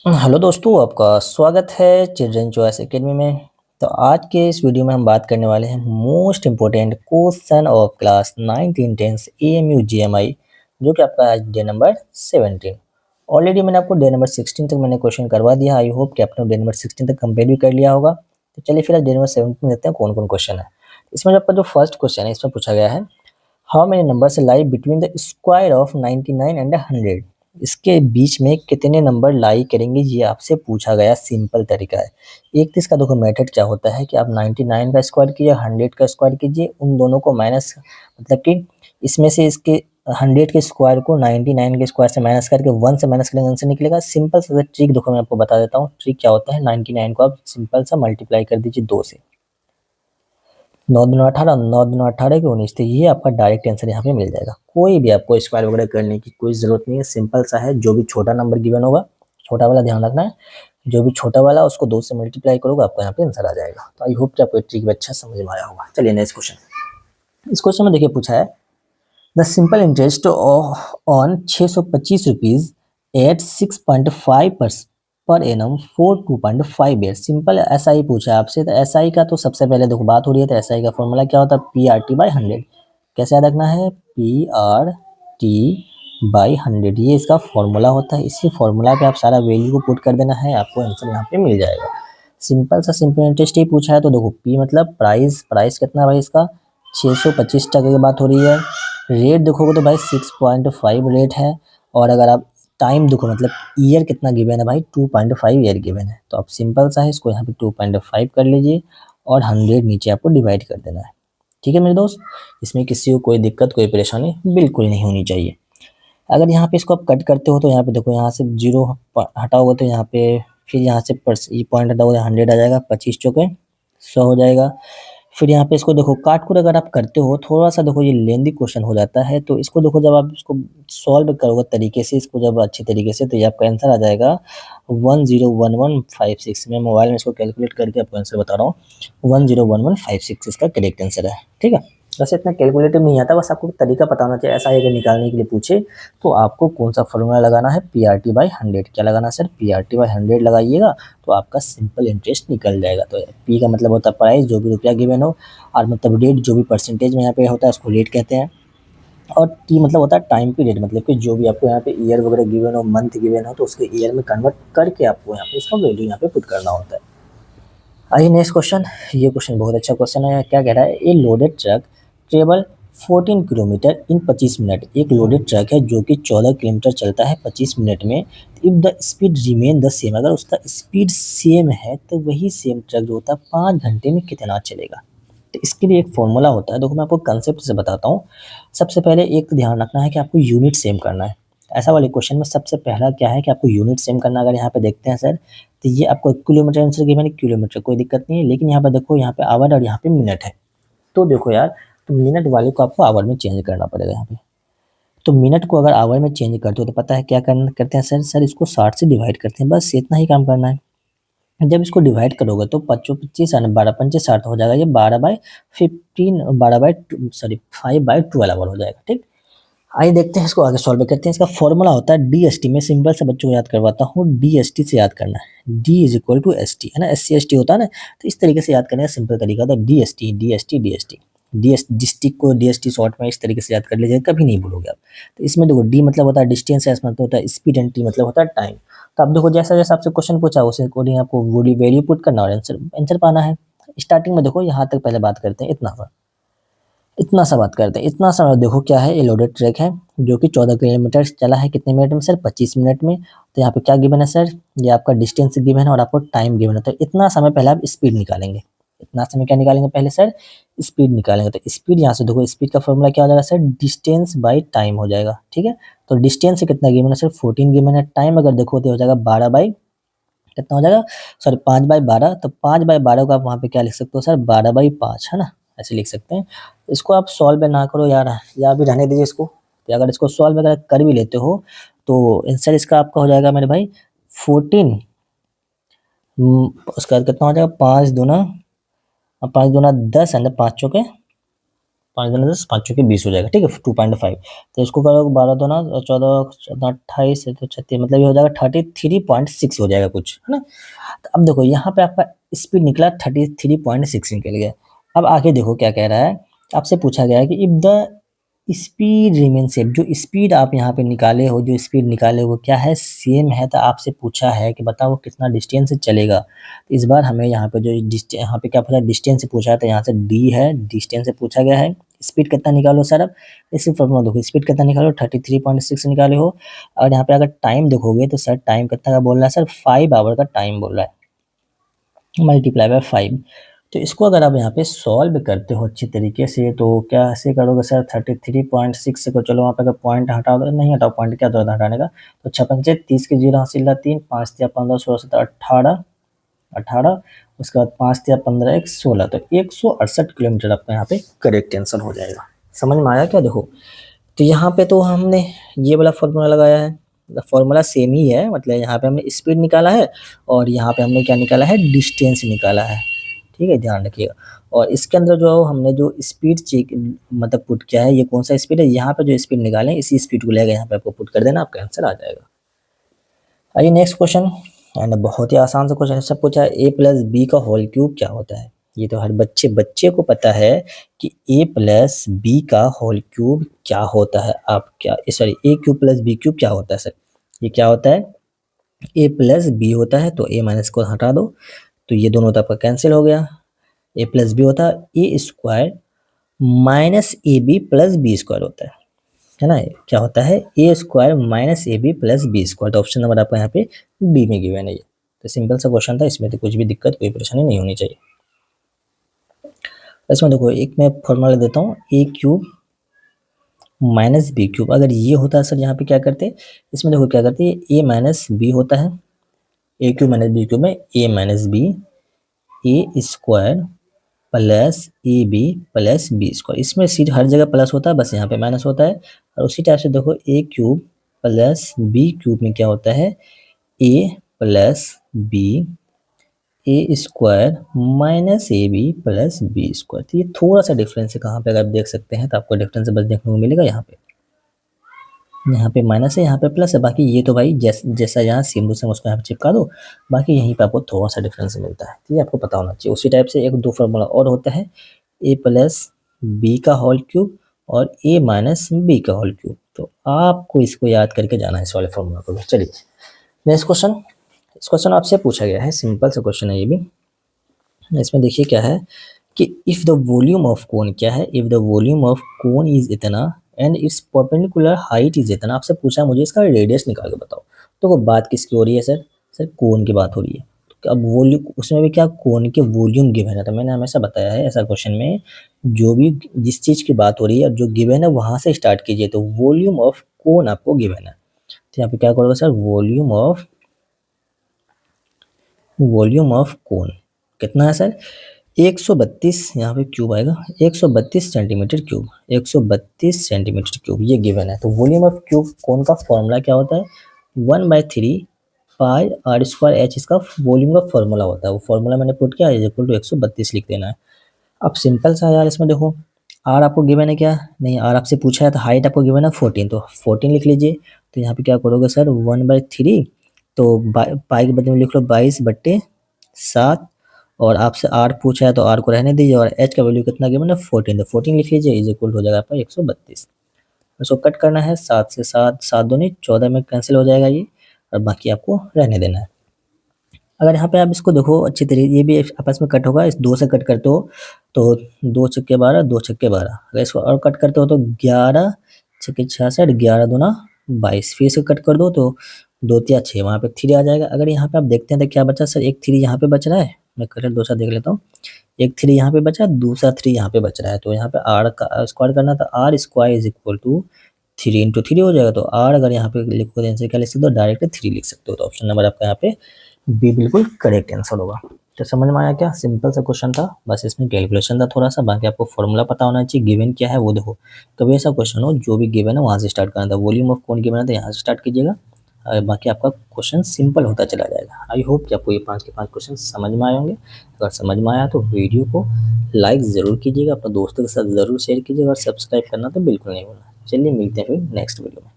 Hello दोस्तों, आपका स्वागत है चिल्ड्रन चॉइस एकेडमी में। तो आज के इस वीडियो में हम बात करने वाले हैं most important question of class 9 in 10 AMU JMI, जो कि आपका आज डे नंबर 17। ऑलरेडी मैंने आपको डे नंबर 16 तक मैंने क्वेश्चन करवा दिया। आई होप कि आपने डे नंबर 16 तक कंप्लीट भी कर लिया होगा। तो चलिए फिर आज डे नंबर 17 देखते हैं कौन कौन क्वेश्चन है। इसमें जो आपका जो फर्स्ट क्वेश्चन है, इसमें पूछा गया है how many numbers lie between the square of 99 and 100। इसके बीच में कितने नंबर लाई करेंगे, ये आपसे पूछा गया। सिंपल तरीका है। एक तो इसका देखो मेथड क्या होता है कि आप 99 का स्क्वायर कीजिए, 100 का स्क्वायर कीजिए, उन दोनों को माइनस, मतलब कि इसमें से इसके 100 के स्क्वायर को 99 के स्क्वायर से माइनस करके 1 से माइनस करेंगे, आंसर निकलेगा। सिंपल सा ट्रिक देखो मैं आपको बता देता हूँ। ट्रिक क्या होता है, 99 को आप सिंपल सा मल्टीप्लाई कर दीजिए 2 से। 9 दूना 18, 9 दूना 18 के 19, तो ये आपका डायरेक्ट आंसर यहाँ पे मिल जाएगा। कोई भी आपको स्क्वायर वगैरह करने की कोई ज़रूरत नहीं है, सिंपल सा है। जो भी छोटा नंबर गिवन होगा, छोटा वाला ध्यान रखना है, जो भी छोटा वाला उसको 2 से मल्टीप्लाई करोगे, आपको यहाँ पे आंसर आ जाएगा। तो आई होप कि आपको ट्रिक भी अच्छा समझ में आया होगा। चलिए नेक्स्ट क्वेश्चन। इस क्वेश्चन में देखिए पूछा है the simple interest on 625 rupees at 6.5 per annum for 2.5 year. Simple S I पूछा है आपसे। तो एस आई का तो सबसे पहले देखो बात हो रही है, तो एस आई का फॉर्मूला क्या होता है, पी आर टी बाई 100। कैसे याद रखना है, पी आर टी बाई 100, ये इसका फॉर्मूला होता है। इसी फॉर्मूला पे आप सारा वैल्यू को पुट कर देना है, आपको आंसर यहाँ पे मिल जाएगा। सिंपल सा सिंपल इंटरेस्ट ही पूछा है। तो देखो पी मतलब प्राइस, प्राइस कितना भाई इसका 625 टका की बात हो रही है। रेट देखोगे तो भाई 6.5 रेट है। और अगर आप टाइम देखो मतलब ईयर कितना गिवन है भाई, 2.5 ईयर गिवन है। तो आप सिंपल सा है, इसको यहाँ पे 2.5 कर लीजिए और 100 नीचे आपको डिवाइड कर देना है। ठीक है मेरे दोस्त, इसमें किसी को कोई दिक्कत कोई परेशानी बिल्कुल नहीं होनी चाहिए। अगर यहाँ पे इसको आप कट करते हो तो यहाँ पे देखो, यहाँ से जीरो हटाओगे तो यहाँ पे, फिर यहाँ से ये पॉइंट हटाओगे 100 आ जाएगा, 25 चौके 100 हो जाएगा। फिर यहाँ पे इसको देखो काट कूट अगर आप करते हो, थोड़ा सा देखो ये लेंदी क्वेश्चन हो जाता है। तो इसको देखो जब आप इसको सॉल्व करोगे तरीके से, इसको जब अच्छी तरीके से, तो ये आपका आंसर आ जाएगा 101156। मैं मोबाइल में इसको कैलकुलेट करके आपको आंसर बता रहा हूँ। 101156 इसका करेक्ट आंसर है। ठीक है, वैसे इतना कैलकुलेटिव नहीं आता, बस आपको तरीका पता होना चाहिए। ऐसा अगर निकालने के लिए पूछे तो आपको कौन सा फॉर्मूला लगाना है, पी आर टी बाई 100। क्या लगाना है sir, P R T by 100 लगाइएगा तो आपका सिंपल इंटरेस्ट निकल जाएगा। तो पी का मतलब होता है प्राइस, जो भी रुपया गिवन हो, और मतलब रेट जो भी परसेंटेज में यहाँ पे होता है उसको रेट कहते हैं। और टी मतलब होता है टाइम पीरियड, मतलब कि जो भी आपको यहाँ पे ईयर वगैरह गिवन हो, मंथ गिवन हो, तो उसके ईयर में कन्वर्ट करके आपको यहाँ पे इसका वैल्यू यहाँ पे पुट करना होता है। आइए नेक्स्ट क्वेश्चन। ये क्वेश्चन बहुत अच्छा क्वेश्चन है। क्या कह रहा है, a loaded truck travel 14 kilometre in 25 minute. एक लोडेड ट्रक है जो कि 14 किलोमीटर चलता है 25 मिनट में। If the speed remain the same, अगर उसका स्पीड सेम है तो वही सेम ट्रक जो होता है 5 घंटे में कितना चलेगा। तो इसके लिए एक फॉर्मूला होता है। देखो मैं आपको कंसेप्ट से बताता हूँ। सबसे पहले एक तो ध्यान रखना है कि आपको यूनिट सेम करना है। ऐसा वाले क्वेश्चन में सबसे पहला क्या है कि आपको यूनिट सेम करना। अगर यहाँ पे देखते हैं सर, तो ये आपको किलोमीटर आंसर गिवन है, किलोमीटर कोई दिक्कत नहीं है। लेकिन यहाँ पे देखो, यहाँ पे आवर और यहाँ पे मिनट है। तो देखो यार, तो मिनट वाले को आपको आवर में चेंज करना पड़ेगा यहाँ पे। तो मिनट को अगर आवर में चेंज करते हो तो पता है क्या करना करते हैं सर, इसको 60 से डिवाइड करते हैं, बस इतना ही काम करना है। जब इसको डिवाइड करोगे तो 25 25 और 12 पंचे 60 हो जाएगा। ये 12/15, 5/12 आवर हो जाएगा। ठीक, आइए देखते हैं इसको आगे सॉल्व करते हैं। इसका फॉर्मूला होता है डी एस टी। मैं सिंपल से बच्चों को याद करवाता हूँ, डी एस टी से याद करना है। D is equal to S T, है ना, एस सी एस टी होता है ना। तो इस तरीके से याद करने का सिंपल तरीका होता है D S T, D S T, D S T. D S district को डी एस टी शॉर्ट में इस तरीके से याद कर लीजिए, कभी नहीं भूलोगे आप। तो इसमें देखो डी मतलब होता है डिस्टेंस, एस मतलब होता है स्पीड, एंड टी मतलब होता है टाइम। तो आप देखो जैसा जैसा आपसे क्वेश्चन पूछा उस अकॉर्डिंग आपको वैल्यू पुट करना और आंसर आंसर पाना है। स्टार्टिंग में देखो यहाँ तक पहले बात करते हैं, इतना सा बात करते हैं। इतना सा देखो क्या है, ये लोडेड ट्रैक है जो कि 14 किलोमीटर चला है कितने मिनट में सर, 25 मिनट में। तो यहाँ पे क्या गिवन है सर, ये आपका डिस्टेंस गिवन है और आपको टाइम गिवन है। तो इतना समय पहले आप स्पीड निकालेंगे। इतना समय क्या निकालेंगे पहले सर, स्पीड निकालेंगे। तो स्पीड यहाँ से देखो, स्पीड का फॉर्मूला क्या हो जाएगा सर, डिस्टेंस बाई टाइम हो जाएगा। ठीक है, तो डिस्टेंस कितना गिवन है सर, 14 गिवन है। टाइम अगर देखो तो हो जाएगा 12 बाई कितना हो जाएगा, सॉरी 5/12। तो 5/12 को आप वहाँ पे क्या लिख सकते हो सर, 12/5, है ना, ऐसे लिख सकते हैं। इसको आप सॉल्व ना करो यार, या अभी रहने दीजिए इसको। तो अगर इसको सॉल्व अगर कर भी लेते हो तो आंसर इसका आपका हो जाएगा मेरे भाई 14। उसका कितना हो जाएगा, 5 दूना 10 एंड 5 चौके 5 दूना 10, 5 चौके 20 हो जाएगा, ठीक है, 2.5। तो इसको करो 12 दूना 14, 14 28 तो 36, मतलब ये हो जाएगा 33.6 हो जाएगा कुछ, है ना। तो अब देखो यहाँ पे आपका स्पीड निकला 33.6 निकल गया। अब आगे देखो क्या कह रहा है, आपसे पूछा गया है कि if the speed remain same, जो स्पीड आप यहाँ पे निकाले हो, जो स्पीड निकाले वो क्या है, सेम है। तो आपसे पूछा है कि बताओ कितना डिस्टेंस से चलेगा। तो इस बार हमें यहाँ पे जो यहाँ पे क्या पूछा, डिस्टेंस से पूछा है, तो यहाँ से डी है, डिस्टेंस से पूछा गया है। स्पीड कितना निकालो सर, अब इसी फॉर्मूला देखो, स्पीड कितना निकालो 33.6 निकाले हो। और यहाँ पे अगर टाइम देखोगे तो सर टाइम कितना का बोल रहा है सर, 5 आवर का टाइम बोल रहा है, मल्टीप्लाई बाय 5। तो इसको अगर आप यहाँ पे सॉल्व करते हो अच्छी तरीके से तो क्या ऐसे करोगे सर, 33.6 से को चलो वहाँ पे अगर पॉइंट हटा दो, नहीं हटाओ पॉइंट, क्या जरूरत हटाने का। तो 56 से 30 के 0 हासिल 3, 5 या 15, 16 17 18, 18, उसके बाद 5 या 15 1 16, तो 168 किलोमीटर आपका यहाँ पे करेक्ट आंसर हो जाएगा। समझ में आया क्या। देखो तो यहाँ पे तो हमने ये वाला फॉर्मूला लगाया है, फॉर्मूला सेम ही है, मतलब यहाँ पे हमने स्पीड निकाला है और यहाँ पे हमने क्या निकाला है, डिस्टेंस निकाला है, ठीक है, ध्यान रखिएगा। और इसके अंदर जो हमने जो स्पीड चेक मतलब पुट किया है, ये कौन सा स्पीड है, यहाँ पे जो स्पीड निकालें इसी स्पीड को लेकर यहाँ पे आपको पुट कर देना, आपका आंसर आ जाएगा। आइए नेक्स्ट क्वेश्चन, एंड बहुत ही आसान सा क्वेश्चन है, सब पूछा है ए प्लस बी का होल क्यूब क्या होता है। ये तो हर बच्चे को पता है कि ए प्लस बी का होल क्यूब क्या होता है। आप क्या, सॉरी, ए क्यूब प्लस बी क्यूब क्या होता है सर, ये क्या होता है, ए प्लस बी होता है, तो ए माइनस को हटा दो, तो ये दोनों तो आपका कैंसिल हो गया। ए प्लस बी होता है A square minus A B plus B square होता है ना। क्या होता है, A square minus A B plus B square. तो ऑप्शन नंबर आपका यहाँ पे बी में गिवन है ये। तो सिंपल सा क्वेश्चन था, इसमें तो कुछ भी दिक्कत कोई परेशानी नहीं होनी चाहिए। इसमें देखो एक मैं फॉर्मूला देता हूँ, ए क्यूब माइनस बी क्यूब। अगर ये होता है सर यहाँ पे क्या करते, इसमें देखो क्या करते हैं, ए माइनस बी होता है, A cube minus B cube में A minus B, A square plus A B plus B square. इसमें सीट हर जगह प्लस होता है, बस यहाँ पे माइनस होता है। और उसी टाइप से देखो A cube plus B cube में क्या होता है, A plus B A square minus A B plus B square. तो ये थोड़ा सा डिफरेंस है, कहाँ पे अगर आप देख सकते हैं तो आपको डिफरेंस बस देखने को मिलेगा, यहाँ पे माइनस है, यहाँ पे प्लस है, बाकी ये तो भाई जैसा यहाँ सेम टू सेम उसको यहाँ पे चिपका दो, बाकी यहीं पे आपको थोड़ा सा डिफरेंस मिलता है, ठीक है, आपको पता होना चाहिए। उसी टाइप से एक दो फार्मूला और होता है, ए प्लस बी का होल क्यूब और ए माइनस बी का होल क्यूब। तो आपको इसको याद करके जाना है इस वाले फॉर्मूला को। चलिए नेक्स्ट क्वेश्चन, इस क्वेश्चन आपसे पूछा गया है, सिंपल सा क्वेश्चन है ये भी। इसमें देखिए क्या है कि if the volume of cone, क्या है, if the volume of cone is इतना and its perpendicular height is इतना। आपसे पूछा मुझे इसका रेडियस निकाल के बताओ। तो वो बात किसकी हो रही है सर, सर कोन की बात हो रही है। तो अब वॉल्यूम, उसमें भी क्या कोन के वॉल्यूम गिवन है। तो मैंने हमेशा बताया है ऐसा क्वेश्चन में जो भी जिस चीज़ की बात हो रही है और जो गिवन है वहाँ से स्टार्ट कीजिए। तो वॉल्यूम ऑफ कोन आपको गिवन है, तो यहाँ पे क्या करोगे सर, वॉल्यूम ऑफ कोन कितना है सर, 132, यहाँ पे क्यूब आएगा, 132 सेंटीमीटर क्यूब, 132 सेंटीमीटर क्यूब ये गिवन है। तो वॉल्यूम ऑफ क्यूब कौन का फॉर्मूला क्या होता है, 1/3 पाई आर स्क्वायर एच, इसका वॉल्यूम का फॉर्मूला होता है। वो फॉर्मूला मैंने पुट किया, इज इक्वल टू 132 लिख देना है। अब सिंपल सा यार, इसमें देखो आर आपको गिवन है क्या, नहीं, आर आपसे पूछा है, तो हाइट आपको गिवन है 14, तो 14 लिख लीजिए। तो यहाँ पे क्या करोगे सर, 1/3, तो पाई के बदले में लिख लो 22/7, और आपसे आर पूछा है तो आर को रहने दीजिए, और एच का वैल्यू कितना गिवन है 14, तो 14 लिख लीजिए, इज इक्वल हो जाएगा आपका 132। इसको कट करना है, 7 से 7, 7 दूनी 14 में कैंसिल हो जाएगा ये, और बाकी आपको रहने देना है। अगर यहाँ पे आप इसको देखो अच्छी तरीके, ये भी आपस में कट होगा, इस 2 से कट करते हो तो 2 छक्के 12, 2 छक्के 12, अगर इसको और कट करते हो तो 11 छक्के 66, 11 दूना 22, फिर से कट कर दो तो 2 तिया 6, वहाँ पे 3 आ जाएगा। अगर यहाँ पे आप देखते हैं तो क्या बचा सर, एक 3 यहाँ पे बच रहा है, मैं कलर दूसरा देख लेता हूँ, एक 3 यहाँ पे बचा, दूसरा 3 यहाँ पे बच रहा है। तो यहाँ पे आर का स्क्वायर करना था, R square is equal to 3 into 3 हो जाएगा। तो आर अगर यहाँ पे लिखो, आंसर क्या लिख सकते हो, डायरेक्ट 3 लिख सकते हो। तो ऑप्शन नंबर आपका यहाँ पे बी बिल्कुल करेक्ट आंसर होगा। तो समझ में आया क्या, सिंपल सा क्वेश्चन था, बस इसमें कैलकुलेशन था थोड़ा सा, बाकी आपको फॉर्मूला पता होना चाहिए, गिवन क्या है वो देखो। कभी ऐसा क्वेश्चन हो जो भी गिवन है वहाँ से स्टार्ट करना था, वॉल्यूम ऑफ कौन गिवन है तो यहाँ से स्टार्ट कीजिएगा, बाकी आपका क्वेश्चन सिंपल होता चला जाएगा। आई होप कि आपको ये 5 के 5 क्वेश्चन समझ में आए होंगे। अगर समझ में आया तो वीडियो को लाइक ज़रूर कीजिएगा, अपने दोस्तों के साथ ज़रूर शेयर कीजिएगा और सब्सक्राइब करना तो बिल्कुल नहीं भूलना। चलिए मिलते हैं फिर नेक्स्ट वीडियो में।